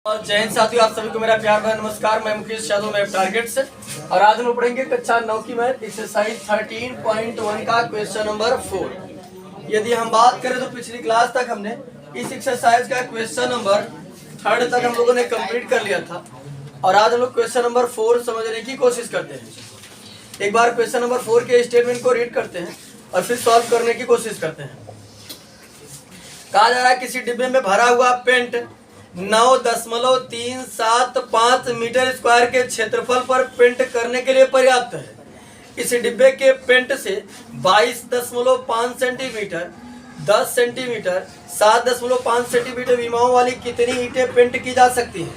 और जय हिंद साथियों, आप सभी को मेरा प्यार भरा नमस्कार। मैं मुकेश यादव, मैं टारगेट से। और आज हम पढ़ेंगे कक्षा 9 की मैथ एक्सरसाइज 13.1 का क्वेश्चन नंबर 4। यदि हम बात करें तो पिछली क्लास तक हमने इस एक्सरसाइज का क्वेश्चन नंबर 3 तक हम लोगों ने कंप्लीट कर लिया था। और आज हम लोग क्वेश्चन नंबर 4 समझने की कोशिश करते हैं। एक बार क्वेश्चन नंबर 4 के स्टेटमेंट को रीड करते हैं और फिर सॉल्व करने की कोशिश करते हैं। कहा जा रहा है किसी डिब्बे में भरा हुआ पेंट 9.375 मीटर स्क्वायर के क्षेत्रफल पर पेंट करने के लिए पर्याप्त है। इस डिब्बे के पेंट से 22.5 सेंटीमीटर, 10 सेंटीमीटर, 7.5 सेंटीमीटर विमाओं वाली कितनी ईंटें पेंट की जा सकती हैं।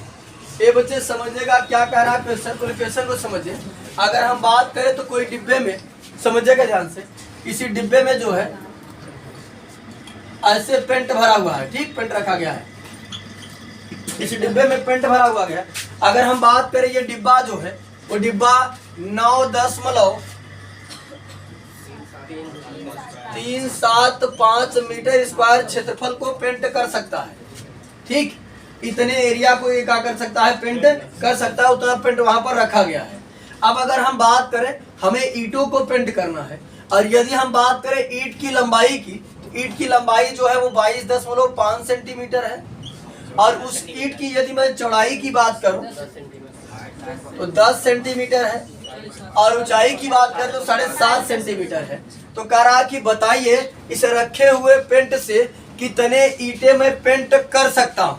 ये बच्चे समझिएगा क्या कह रहा है क्वेश्चन को समझिए। अगर हम बात करें तो कोई डिब्बे में, समझिएगा ध्यान से, इसी डिब्बे में जो है ऐसे पेंट भरा हुआ है, ठीक, पेंट रखा गया है। इस डिब्बे में पेंट भरा हुआ गया। अगर हम बात करें ये डिब्बा जो है वो डिब्बा 9.375 मीटर स्क्वायर क्षेत्रफल को पेंट कर सकता है, ठीक। इतने एरिया को ये क्या कर सकता है, पेंट कर सकता है। उतना पेंट वहां पर रखा गया है। अब अगर हम बात करें हमें ईंटों को पेंट करना है, और यदि हम बात करें ईंट की लंबाई की, तो ईंट की लंबाई जो है वो 22.5 सेंटीमीटर है। और उस ईंट की यदि मैं चौड़ाई की बात करूं तो 10 सेंटीमीटर है, और ऊंचाई की बात करें तो 7.5 सेंटीमीटर है। तो कह रहा कि बताइए इस रखे हुए पेंट से कितने ईंटें मैं पेंट कर सकता हूं,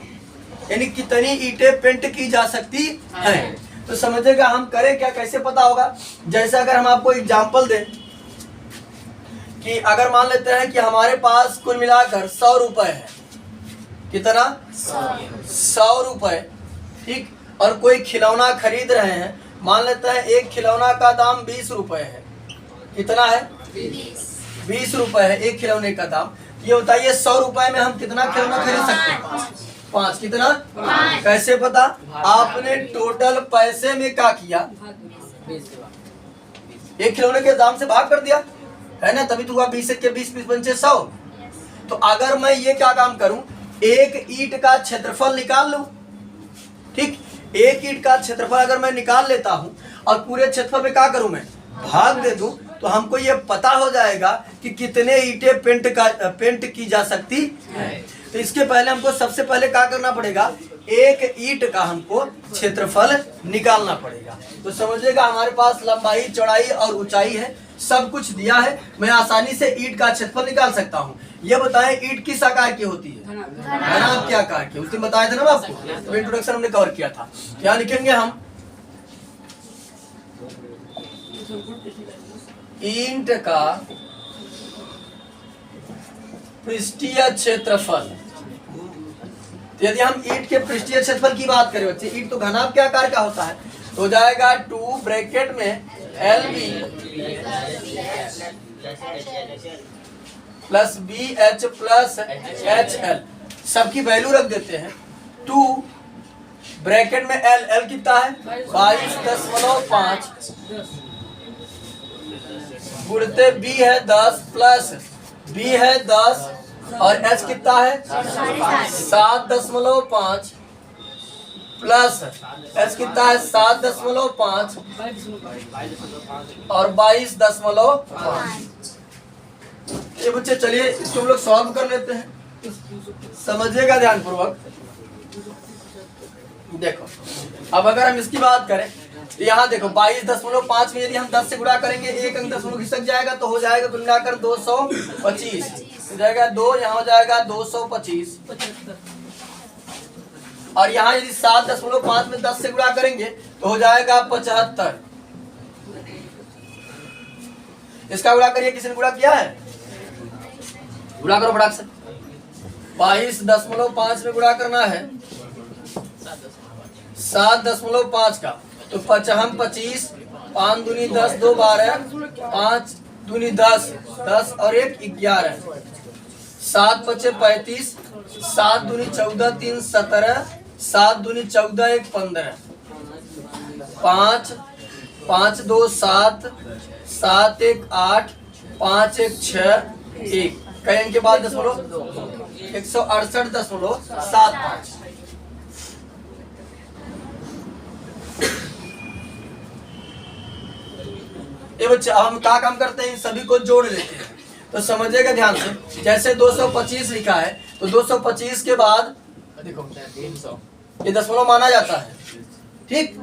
यानी कितनी ईंटें पेंट की जा सकती हैं। तो समझिएगा हम करें क्या, कैसे पता होगा। जैसे अगर हम आपको एग्जांपल दें कि अगर मान लेते हैं कि हमारे पास कुल मिलाकर 100 रुपए है। कितना? 100 रुपए, ठीक। और कोई खिलौना खरीद रहे हैं, मान लेते हैं एक खिलौना का दाम 20 रुपए है। कितना है? 20 रुपए है एक खिलौने का दाम। ये बताइए 100 रुपए में हम कितना खिलौना खरीद सकते हैं? 5। कितना? 5। कैसे पता? आपने टोटल पैसे में क्या किया, एक खिलौने के दाम से भाग कर दिया है ना, तभी तो हुआ 20 के 20 पंचे 100। तो अगर मैं ये क्या काम करूं, एक ईंट का क्षेत्रफल निकाल लूं, ठीक। एक ईंट का क्षेत्रफल अगर मैं निकाल लेता हूं और पूरे क्षेत्रफल में क्या करूं, मैं भाग दे दूं, तो हमको ये पता हो जाएगा कि कितने ईंटें पेंट की जा सकती है। तो इसके पहले हमको सबसे पहले क्या करना पड़ेगा, एक ईंट का हमको क्षेत्रफल निकालना पड़ेगा। तो समझिएगा हमारे पास लंबाई, चौड़ाई और ऊंचाई है, सब कुछ दिया है। मैं आसानी से ईंट का क्षेत्रफल निकाल सकता हूँ। ये बताएं ईंट किस आकार की होती है, घनाभ के आकार की। उस दिन बताया था ना आपको, तो इंट्रोडक्शन हमने कवर किया था। क्या लिखेंगे हम, ईंट का पृष्ठीय क्षेत्रफल। तो यदि हम ईंट के पृष्ठीय क्षेत्रफल की बात करें बच्चे, ईंट तो घनाभ के आकार का होता है, तो हो जाएगा 2 ब्रैकेट में LB plus BH plus HL, सबकी वैल्यू रख देते हैं। 2 ब्रैकेट में L कितना है, 22.5 गुणते B है 10 प्लस B है 10 और H कितना है 7.5 प्लस H कितना है 7.5 और 22.5। ये बच्चे चलिए इसको हम लोग सॉल्व कर लेते हैं, समझिएगा ध्यान पूर्वक। देखो अब अगर हम इसकी बात करें तो यहाँ देखो 22.5 में यदि हम 10 से गुणा करेंगे, एक अंक दशमलव खिसक जाएगा, तो हो जाएगा कुल मिलाकर 225 हो जाएगा। 2 यहाँ हो जाएगा 225, और यहाँ यदि 7.5 में 10 से गुणा करेंगे तो हो जाएगा 75। इसका गुणा करिए, किसी ने गुणा किया है, गुणा करो फटाक से। 22.5 में गुणा करना है 7.5 का, तो 25, 5 दूनी 10, 2 12, 5 दूनी 10, 10 और 1 11, 7 5 35, 7 दूनी 14, 3 17, 7 दूनी 14, 1 15, 5 5 2 7, 7 1 8, 5 1 6 1। कई अंक के बाद दशमलव 168.75। ये बच्चे अब हम क्या काम करते हैं, इन सभी को जोड़ लेते हैं। तो समझिएगा ध्यान से, जैसे 225 लिखा है तो 225 के बाद देखो 300 ये दशमलव माना जाता है, ठीक।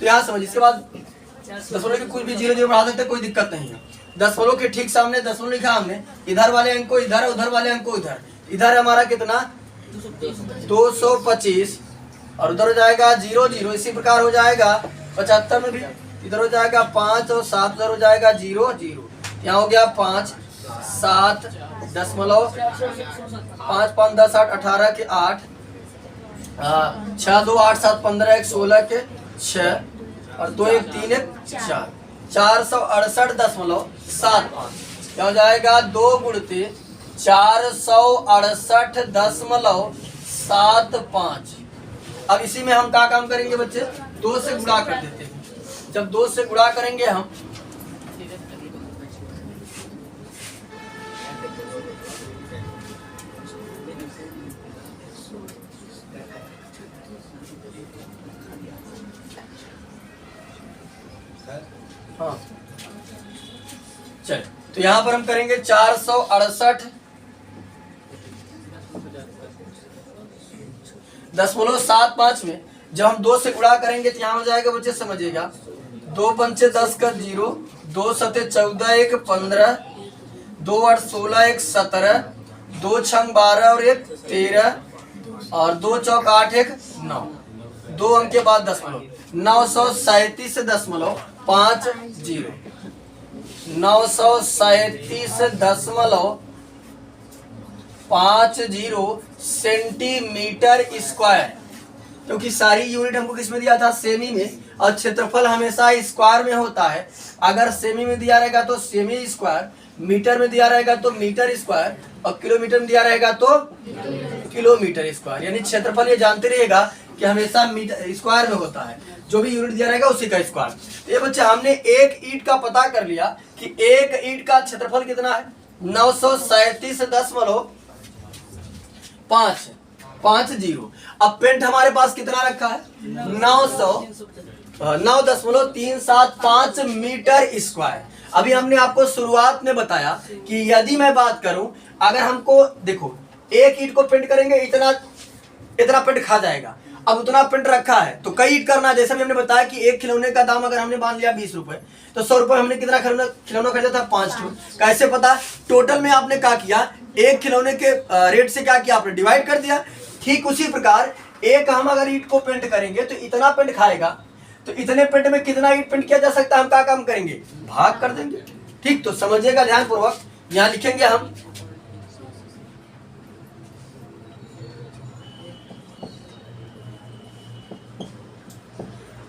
तो यहाँ समझ, इसके बाद दशमलव के कुछ भी 0 बढ़ा सकते, कोई दिक्कत नहीं है। दशमलव के ठीक सामने दशमलव लिखा हमने, इधर वाले अंक को इधर, उधर वाले अंक को इधर। इधर हमारा कितना 225 और उधर हो जाएगा 0 0। इसी प्रकार हो जाएगा 75 में भी, इधर हो जाएगा 5 और 7, उधर हो जाएगा 0 0। यहाँ हो गया 5 7 दशमलव 5 5 10 8 18 के 8 6 2 8 7 15 1 16 के 6 और 2 1 3 1 4 468.75। क्या हो जाएगा 2 गुणित 468.75। अब इसी में हम क्या काम करेंगे बच्चे, 2 से गुणा कर देते हैं। जब 2 से गुणा करेंगे हम हाँ चल, तो यहां पर हम करेंगे 468.75 में जब हम 2 से गुणा करेंगे तो यहाँ हो जाएगा बच्चे, समझिएगा 2 पंचे 10 का 0, 2 सते 14 1 15, 2 8 16 1 17, 2 छंग 12 और 1 13 और 2 चौक 8 1 9। 2 अंक के बाद दशमलव 937.50 937.50 सेंटीमीटर स्क्वायर, क्योंकि सारी यूनिट हमको किसमें दिया था, सेमी में, और क्षेत्रफल हमेशा स्क्वायर में होता है। अगर सेमी में दिया रहेगा तो सेमी स्क्वायर, मीटर में दिया रहेगा तो मीटर स्क्वायर, और किलोमीटर में दिया रहेगा तो किलोमीटर स्क्वायर। यानी क्षेत्रफल ये जानते रहिएगा कि हमेशा मीटर स्क्वायर में होता है, जो भी यूनिट दिया रहेगा उसी का स्क्वायर। तो ये बच्चे हमने एक ईंट का पता कर लिया कि एक ईंट का क्षेत्रफल कितना है, 937.50। अब पेंट हमारे पास कितना रखा है, 9.3775 मीटर स्क्वायर। अभी हमने आपको शुरुआत में बताया कि यदि मैं बात करूं, अगर हमको देखो एक ईंट को पेंट करेंगे इतना पेंट खा जाएगा। अब उतना पेंट रखा है तो कई ईंट करना है। जैसे भी हमने बताया कि एक खिलौने का दाम अगर हमने मान लिया 20 रुपए, तो 100 रुपए हमने कितना खिलौना खरीदा था, 5 ठो। कैसे पता, टोटल में आपने क्या किया, एक खिलौने के रेट से क्या किया, आपने डिवाइड कर दिया। ठीक उसी प्रकार एक हम अगर ईंट को पेंट करेंगे तो इतना पेंट खाएगा, तो इतने पेंट में कितना ईंट पेंट किया जा सकता है, हम क्या काम करेंगे, भाग कर देंगे। ठीक, तो समझिएगा ध्यान पूर्वक, यहाँ लिखेंगे हम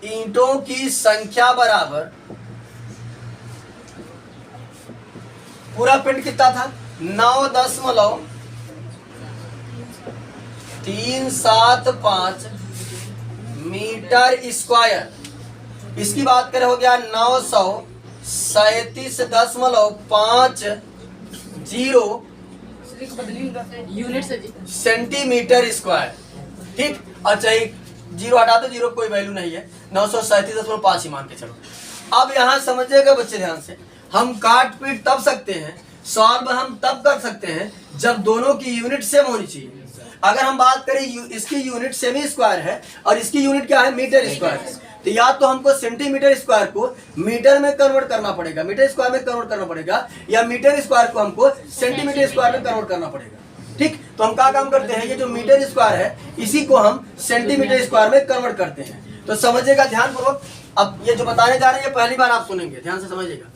ईंटों की संख्या बराबर पूरा पेंट कितना था, 9.375 मीटर स्क्वायर। इसकी बात करें हो गया 937.50 सेंटीमीटर स्क्वायर। ठीक, अच्छा एक 0 हटा दो, 0 कोई वैल्यू नहीं है, 937.5 ही मान के चलो। अब यहाँ समझिएगा बच्चे ध्यान से, हम काट पीट तब सकते हैं, सॉल्व हम तब कर सकते हैं जब दोनों की यूनिट सेम होनी चाहिए। अगर हम बात करें इसकी यूनिट सेमी स्क्वायर है और इसकी यूनिट क्या है, मीटर स्क्वायर है, तो या तो हमको सेंटीमीटर स्क्वायर को मीटर में कन्वर्ट करना पड़ेगा, मीटर स्क्वायर में कन्वर्ट करना पड़ेगा, या मीटर स्क्वायर को हमको सेंटीमीटर स्क्वायर में कन्वर्ट करना पड़ेगा। ठीक, तो हम क्या काम करते हैं, ये जो मीटर स्क्वायर है इसी को हम सेंटीमीटर स्क्वायर में कन्वर्ट करते हैं। तो समझिएगा ध्यान पूर्वक, अब ये जो बताने जा रहे हैं पहली बार आप सुनेंगे, ध्यान से समझिएगा।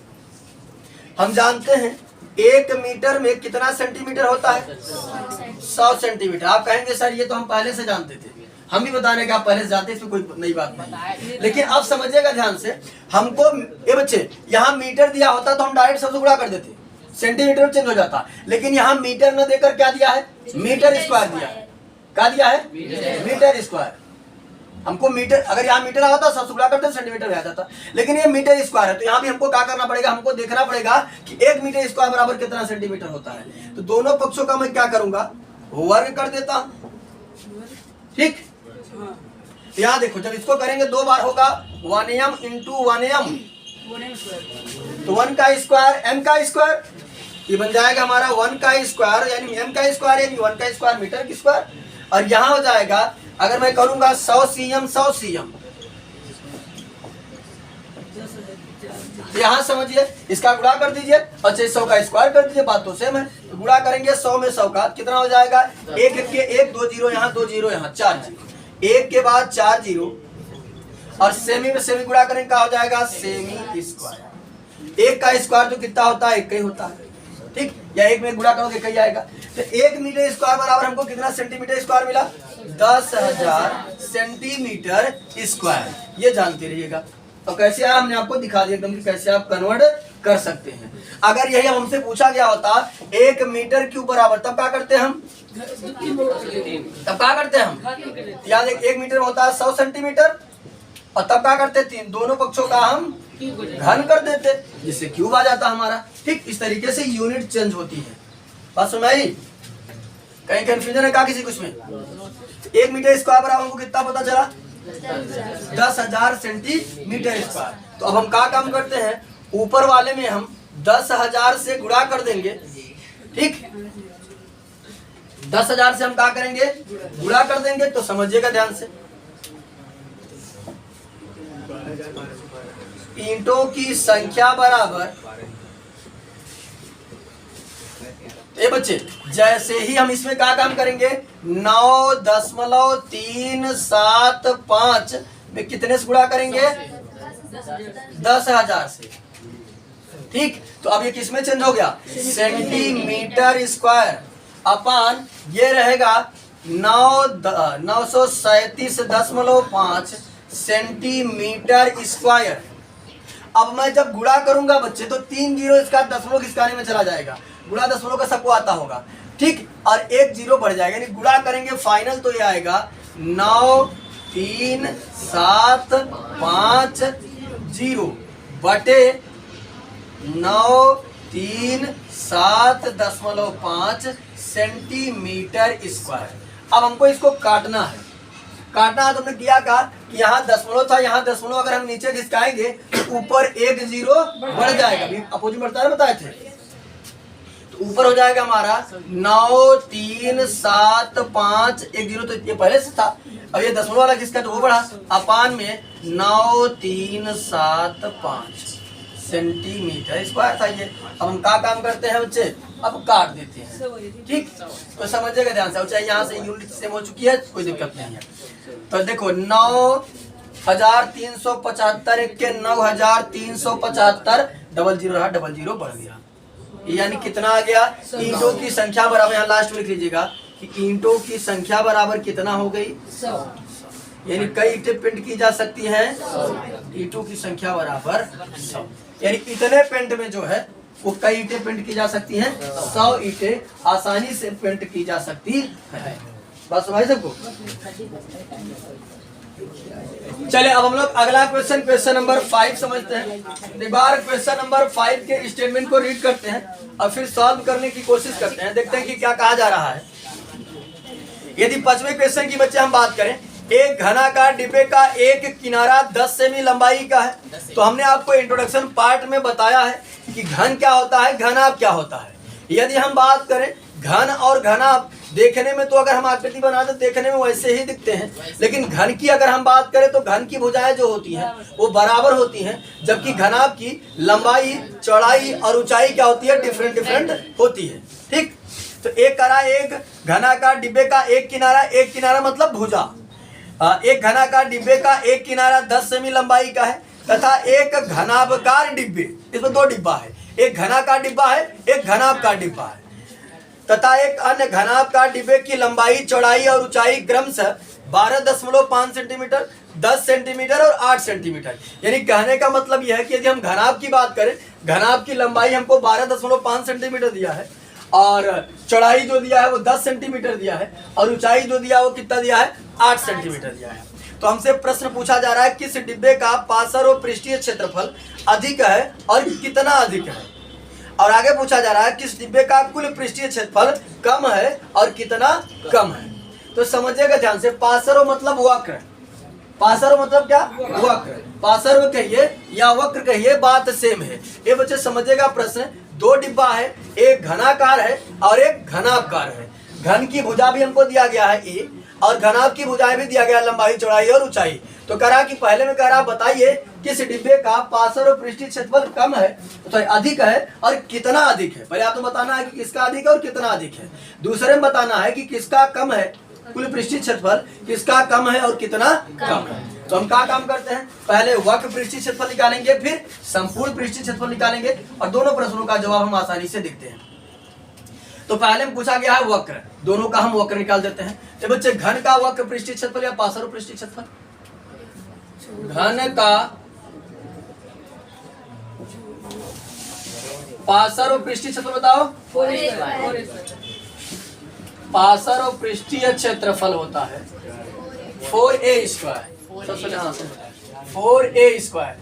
हम जानते हैं 1 मीटर में कितना सेंटीमीटर होता है, 100 सेंटीमीटर। आप कहेंगे सर ये तो हम पहले से जानते थे, हम भी बताने का आप पहले से जानते, इसमें कोई नई बात नहीं। लेकिन अब समझिएगा ध्यान से, हमको ये बच्चे यहाँ मीटर दिया होता तो हम डायरेक्ट सबसे गुणा कर देते, सेंटीमीटर में चेंज हो जाता। लेकिन यहाँ मीटर न देकर क्या दिया है, मीटर स्क्वायर दिया है। क्या दिया है, मीटर स्क्वायर। हमको मीटर, अगर यहाँ मीटर आता तो सबसे गुणा करते सेंटीमीटर आ जाता, लेकिन ये मीटर स्क्वायर है, तो यहाँ भी हमको क्या करना पड़ेगा, हमको देखना पड़ेगा कि 1 मीटर स्क्वायर बराबर कितना सेंटीमीटर होता है। तो दोनों पक्षों का मैं क्या करूंगा, वर्ग कर देता हूं। ठीक, यहाँ देखो जब इसको करेंगे 2 बार होगा 1m × 1m, तो 1 का स्क्वायर m का स्क्वायर, ये बन जाएगा हमारा 1 का स्क्वायर यानी m का स्क्वायर यानी 1 का स्क्वायर मीटर की स्क्वायर। और यहाँ हो जाएगा अगर मैं करूंगा 100 cm, यहाँ समझिए इसका गुणा कर दीजिए और 100 का स्क्वायर कर दीजिए, बात तो सेम है। तो गुणा करेंगे 100 में 100 का कितना हो जाएगा, एक के एक, 2 जीरो यहाँ, 2 जीरो यहाँ, 4 जीरो, एक के बाद 4 जीरो और सेमी में सेमी गुणा करेंगे क्या हो जाएगा, सेमी स्क्वायर। एक का स्क्वायर तो कितना होता है, एक ही होता है, ठीक, या एक में गुणा करोगे कहीं आएगा। तो 1 मीटर स्क्वायर बराबर हमको कितना सेंटीमीटर स्क्वायर मिला, 10,000 सेंटीमीटर स्क्वायर, ये जानते रहिएगा। तो कैसे हमने आपको दिखा दिया एकदम कि कैसे आप कन्वर्ट कर सकते हैं। अगर यही हमसे पूछा गया होता 1 मीटर क्यूब बराबर, तब क्या करते हम, याद 1 मीटर में होता है 100 सेंटीमीटर और तब क्या करते, दोनों पक्षों का हम घन कर देते जिससे क्यूब आ जाता हमारा। ठीक, इस तरीके से यूनिट चेंज होती है। बात सुन आई, कहीं कंफ्यूजन है क्या किसी कुछ में? 1 मीटर स्क्वायर बराबर हमको कितना पता चला, 10,000 सेंटीमीटर स्क्वायर। तो अब हम क्या काम करते हैं, ऊपर वाले में हम 10,000 से गुणा कर देंगे। ठीक, 10,000 से हम क्या करेंगे, गुणा कर देंगे। तो समझिएगा ध्यान से, ईंटों की संख्या बराबर, ए बच्चे जैसे ही हम इसमें क्या काम करेंगे, 9.375 में कितने से गुणा करेंगे, 10,000 से। ठीक, तो अब ये किसमें चेंज हो गया, सेंटीमीटर स्क्वायर अपान ये रहेगा 937.5 सेंटीमीटर स्क्वायर। अब मैं जब गुणा करूंगा बच्चे तो 3 जीरो इसका दशमलव किस खाने में चला जाएगा, गुणा दशमलव का सबको आता होगा। ठीक, और 1 जीरो बढ़ जाएगा, यानी गुणा करेंगे फाइनल तो ये आएगा 93750 बटे 937.5 सेंटीमीटर स्क्वायर। अब हमको इसको काटना है, काटना है तो हमने किया का कि यहाँ दशमलव था, यहाँ दशमलव अगर हम नीचे खिसकाएंगे तो ऊपर 1 जीरो बढ़ जाएगा, अभी अपोजिट बढ़ता है बताए थे। तो ऊपर हो जाएगा हमारा 93751 जीरो, तो ये पहले से था, अब ये दशमलव वाला किसका तो वो बढ़ा, अपान में 937.5 सेंटीमीटर स्क्वायर था ये। अब हम क्या काम करते हैं बच्चे, अब काट देते हैं। ठीक, तो समझिएगा ध्यान से, चाहे यहाँ से यूनिट सेम हो चुकी है, कोई दिक्कत नहीं है। तो देखो 9,375 के 9,375 डबल जीरो रहा, डबल जीरो बढ़ गया, यानी कितना आ गया, ईंटों की संख्या बराबर, यहाँ लास्ट में लिख लीजिएगा कि ईंटों की संख्या बराबर कितना हो गई, 100। यानी कई ईंटें पेंट की जा सकती हैं, ईंटों की संख्या बराबर 100, यानी इतने पेंट में जो है वो कई ईंटें पेंट की जा सकती हैं, 100 ईंटें आसानी से पेंट की जा सकती है। बात सुनाई सबको? चले अब हम लोग अगला क्वेश्चन नंबर 5 समझते हैं। एक बार क्वेश्चन नंबर 5 के स्टेटमेंट को रीड करते हैं और फिर सॉल्व करने की कोशिश करते हैं, देखते हैं कि क्या कहा जा रहा है। यदि 5वें क्वेश्चन की बच्चे हम बात करें, एक घनाकार डिब्बे का एक किनारा 10 सेमी लंबाई का है। तो हमने आपको इंट्रोडक्शन पार्ट में बताया है कि घन क्या होता है, घनाभ क्या होता है। यदि हम बात करें घन और घनाभ, देखने में तो अगर हम आकृति बनाते देखने में वैसे ही दिखते हैं, लेकिन घन की अगर हम बात करें तो घन की भुजाएं जो होती हैं वो बराबर होती हैं, जबकि घनाभ की लंबाई, चौड़ाई और ऊंचाई क्या होती है, डिफरेंट होती है। ठीक, तो एक घनाकार डिब्बे का एक किनारा मतलब भुजा, एक घनाकार डिब्बे का एक किनारा 10 सेमी लंबाई का है, तथा एक घनाभकार डिब्बे, इसमें 2 डिब्बा है, एक घनाकार डिब्बा है, एक घनाभकार डिब्बा है, तथा एक अन्य घनाभकार डिब्बे की लंबाई, चौड़ाई और ऊंचाई क्रमशः 12.5 सेंटीमीटर, 10 सेंटीमीटर और 8 सेंटीमीटर। यानी कहने का मतलब यह है कि यदि हम घनाभ की बात करें, घनाभ की लंबाई हमको 12.5 सेंटीमीटर दिया है और चौड़ाई जो दिया है वो 10 सेंटीमीटर दिया है और ऊंचाई जो दिया है वो कितना दिया है, 8 सेंटीमीटर दिया है। तो हमसे प्रश्न पूछा जा रहा है किस डिब्बे का पार्श्व और पृष्ठीय क्षेत्रफल अधिक है और कितना अधिक है, और आगे पूछा जा रहा है किस डिब्बे का कुल पृष्ठीय क्षेत्रफल कम है और कितना कम है। तो समझिएगा ध्यान से, पार्श्व मतलब वक्र, पार्श्व मतलब क्या? वक्र। पार्श्व कहिए या वक्र कहिए, बात सेम है। ये बच्चे समझेगा प्रश्न। दो डिब्बा है, एक घनाकार है और एक घनाभकार है। घन की भुजा भी हमको दिया गया है ए, और घनाभ की भुजाएं भी दिया गया, लंबाई, चौड़ाई और ऊंचाई। तो कह रहा कि पहले में कह रहा बताइए किस डिब्बे का पार्श्व और पृष्ठीय क्षेत्रफल कम है, तो अधिक है, और कितना अधिक है। पहले आपको बताना है कि किसका अधिक है और कितना अधिक है। दूसरे में बताना है कि किसका कम है कुल पृष्ठीय क्षेत्रफल, किसका कम है और कितना कम है। तो हम क्या काम करते हैं, पहले वक्र पृष्ठीय क्षेत्रफल निकालेंगे, फिर संपूर्ण पृष्ठीय क्षेत्रफल निकालेंगे, और दोनों प्रश्नों का जवाब हम आसानी से देखते हैं। तो पहले में पूछा गया है वक्र, दोनों का हम वक्र निकाल देते हैं। तो बच्चे घन का वक्र पृष्ठीय क्षेत्रफल या पार्श्व पृष्ठीय क्षेत्रफल? घन का पार्श्व पृष्ठीय क्षेत्रफल बताओ। पार्श्व पृष्ठीय क्षेत्रफल होता है 4a स्क्वायर। सबसे ध्यान से 4a स्क्वायर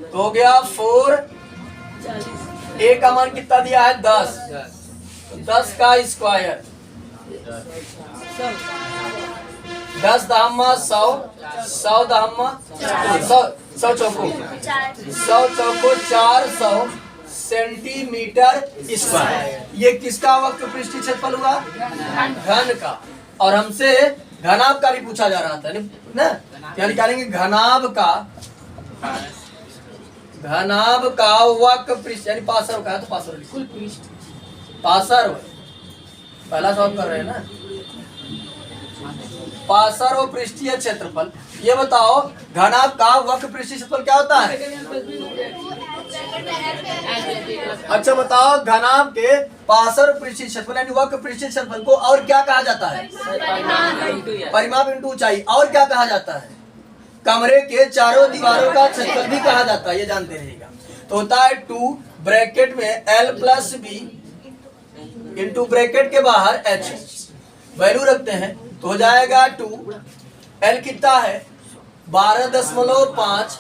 तो हो गया 4। a का मान कितना दिया है? 10। 10 का स्क्वायर 10 दहम्मा 100, 100 दहम्मा 100 चौको 400 सेंटीमीटर स्क्वायर। ये किसका वक्र पृष्ठीय क्षेत्रफल हुआ? घन का। और हमसे घनाभ का भी पूछा जा रहा था ना, क्या निकालेंगे? घनाभ का वक्र पृष्ठ यानी पार्श्व का है, तो पार्श्व पहला सवाल कर रहे हैं ना। पार्श्व पृष्ठीय क्षेत्रफल, ये बताओ घनाभ का वक्र पृष्ठीय क्षेत्रफल क्या होता है? अच्छा बताओ, घनाभ के पार्श्व पृष्ठीय क्षेत्रफल यानी वक्र पृष्ठीय क्षेत्रफल को और क्या कहा जाता है? परिमाप इंटू ऊंचाई। और क्या कहा जाता है? कमरे के चारों दीवारों का क्षेत्रफल भी कहा जाता है, ये जानते रहिएगा। तो होता है 2 ब्रैकेट में l plus B into bracket के बाहर h। वैल्यू रखते हैं तो हो जाएगा 2। l कितना है? 12.5।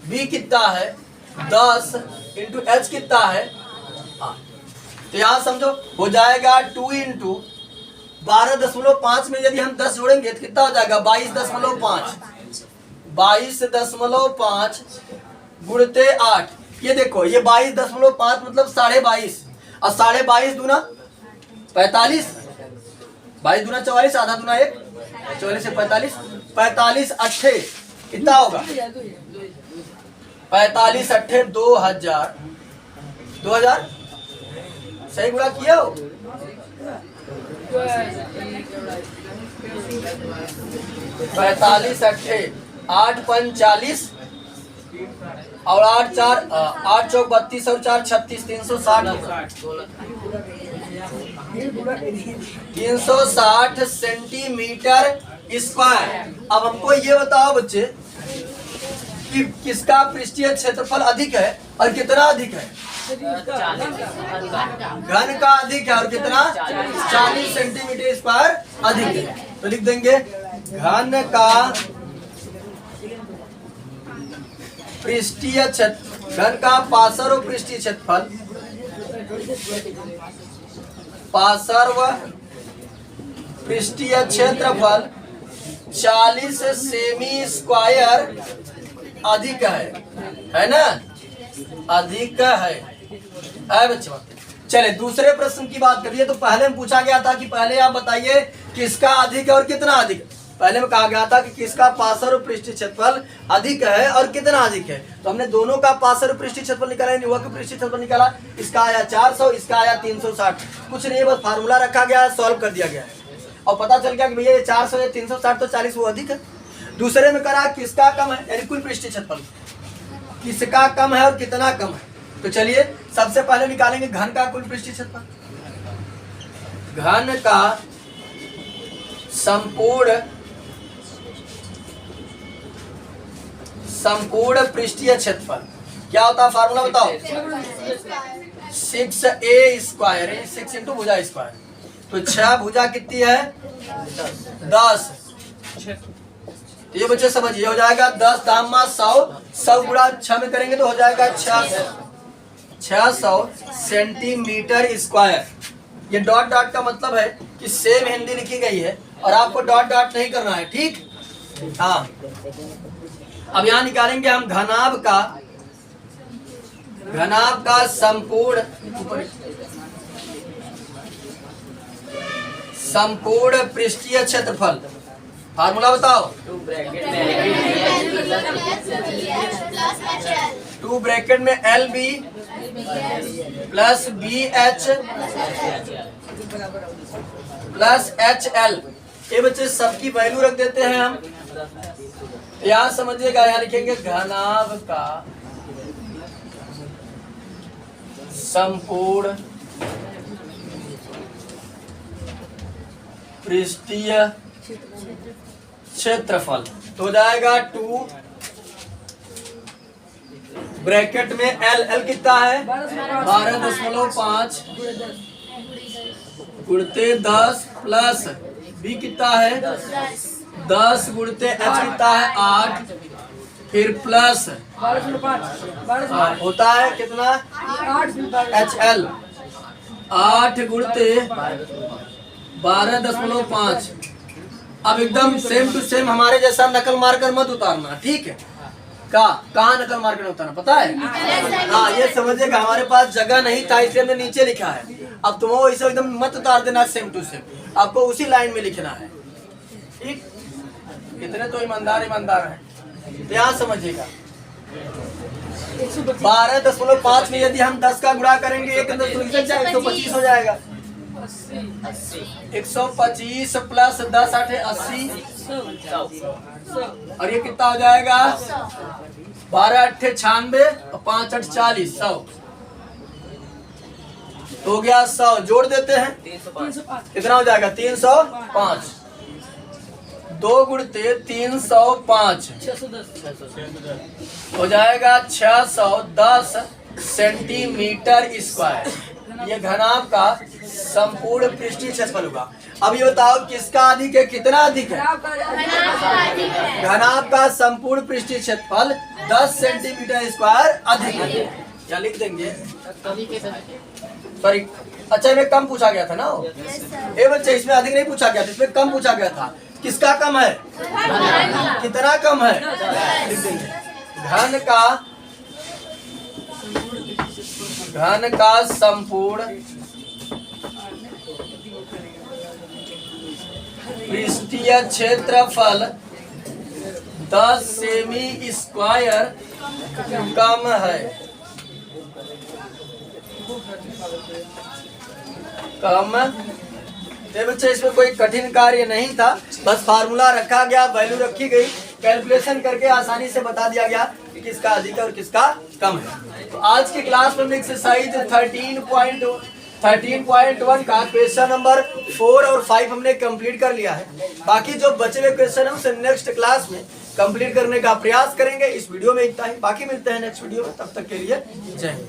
b कितना है? 10 इंटू h कितना है? 8। तो यहाँ समझो हो जाएगा 2 इंटू 12.5 में यदि हम 10 जोड़ेंगे तो कितना हो जाएगा? 22.5। 22.5 गुणते 8। ये देखो, ये 22.5 मतलब 22.5, और 22.5 दूना 45, 22 दूना 44, आधा दूना 1, 44 से 45, 45 अट्ठे कितना होगा? 45 अट्ठे 2000। 2000 सही गुणा किया हो? 45 अट्ठे 8 5 40 और 8 चौक 32 और 4 36, 360 सेंटीमीटर स्क्वायर। अब हमको ये बताओ बच्चे कि किसका पृष्ठीय क्षेत्रफल अधिक है और कितना अधिक है? घन का अधिक है और कितना? 40 सेंटीमीटर स्क्वायर अधिक है। तो लिख देंगे घन का पृष्ठीय क्षेत्र, घन का पार्श्व पृष्ठीय क्षेत्रफल, पार्श्व पृष्ठीय क्षेत्रफल 40 सेमी स्क्वायर अधिक है ना? अधिक है बच्चों। चले दूसरे प्रश्न की बात करिए। तो पहले में पूछा गया था कि पहले आप बताइए किसका अधिक है और कितना अधिक है। पहले में कहा गया था कि किसका पार्श्व पृष्ठीय क्षेत्रफल अधिक है और कितना अधिक है। तो हमने दोनों का पार्श्व पृष्ठीय क्षेत्रफल निकाला, वक्र पृष्ठीय क्षेत्रफल निकाला। इसका आया 400, इसका आया 360। कुछ नहीं, बस फार्मूला रखा गया है, सॉल्व कर दिया गया है और पता चल गया कि भैया ये 400 या 360 तो 40 वो अधिक है। दूसरे में करा किसका कम है यानी कुल पृष्ठीय क्षेत्रफल किसका कम है और कितना कम है। तो चलिए सबसे पहले निकालेंगे घन का कुल पृष्ठीय क्षेत्रफल। घन का संपूर्ण पृष्ठीय क्षेत्रफल क्या होता है? फार्मूला बताओ। 6a स्क्वायर, 6 इंटू भुजा स्क्वायर। तो 6 भुजा कितनी है? 10। तो ये बच्चे समझिए हो जाएगा 10 दामा 100 गुणा 6 में करेंगे तो हो जाएगा 600 सेंटीमीटर स्क्वायर। ये डॉट डॉट का मतलब है कि सेम हिंदी लिखी गई है और आपको डॉट डॉट नहीं करना है, ठीक। हाँ, अब यहाँ निकालेंगे हम घनाभ का संपूर्ण पृष्ठीय क्षेत्रफल। फार्मूला बताओ। 2 ब्रैकेट में LB plus BH plus HL। ये बच्चे सबकी वैल्यू रख देते हैं हम। यहाँ समझिएगा, यहाँ लिखेंगे घनाभ का संपूर्ण पृष्ठीय क्षेत्रफल तो हो जाएगा 2 ब्रैकेट में L कितना है 12.5 गुणते 10 प्लस B कितना है 10 गुणते H कितना है 8 फिर प्लस होता है कितना HL 8 गुणते 12.5। अब एकदम सेम टू सेम हमारे जैसा नकल मारकर मत उतारना, ठीक है। कहाँ नकल मारकर उतारना पता है? हाँ, ये समझिएगा हमारे पास जगह नहीं था इसलिए हमने नीचे लिखा है। अब तुम वो इसे एकदम मत उतार देना सेम टू सेम, आपको उसी लाइन में लिखना है, ठीक। इतने तो ईमानदार है। तो यहाँ समझिएगा 12.5 में यदि हम 10 का गुणा करेंगे 125 हो जाएगा। 125 प्लस 10 8 80 और ये कितना हो जाएगा 12 8 96 और 5 8 40 100 हो गया। 100 जोड़ देते हैं कितना हो जाएगा 305 2 गुणते 305 हो जाएगा 610 सेंटीमीटर स्क्वायर। ये घनाभ का संपूर्ण पृष्ठीय क्षेत्रफल होगा। अब ये बताओ किसका अधिक है, कितना अधिक है? घनाभ का संपूर्ण पृष्ठीय क्षेत्रफल 10 सेंटीमीटर स्क्वायर अधिक है। क्या लिख देंगे? सॉरी, अच्छा इसमें कम पूछा गया था ना। ये बच्चे इसमें अधिक नहीं पूछा गया था, इसमें कम पूछा गया था। किसका कम है? कितना कम है? लिख देंगे घन का संपूर्ण पृष्ठीय क्षेत्रफल 10 सेमी स्क्वायर कम है। बच्चे इसमें कोई कठिन कार्य नहीं था, बस फार्मूला रखा गया, वैल्यू रखी गई, कैलकुलेशन करके आसानी से बता दिया गया कि किसका अधिक है और किसका कम है। तो आज की क्लास में एक्सरसाइज 13.1 का क्वेश्चन नंबर 4 और 5 हमने कंप्लीट कर लिया है। बाकी जो बचे हुए क्वेश्चन है उसे नेक्स्ट क्लास में कंप्लीट करने का प्रयास करेंगे। इस वीडियो में इतना ही, बाकी मिलते हैं नेक्स्ट वीडियो में, तब तक के लिए जय हिंद।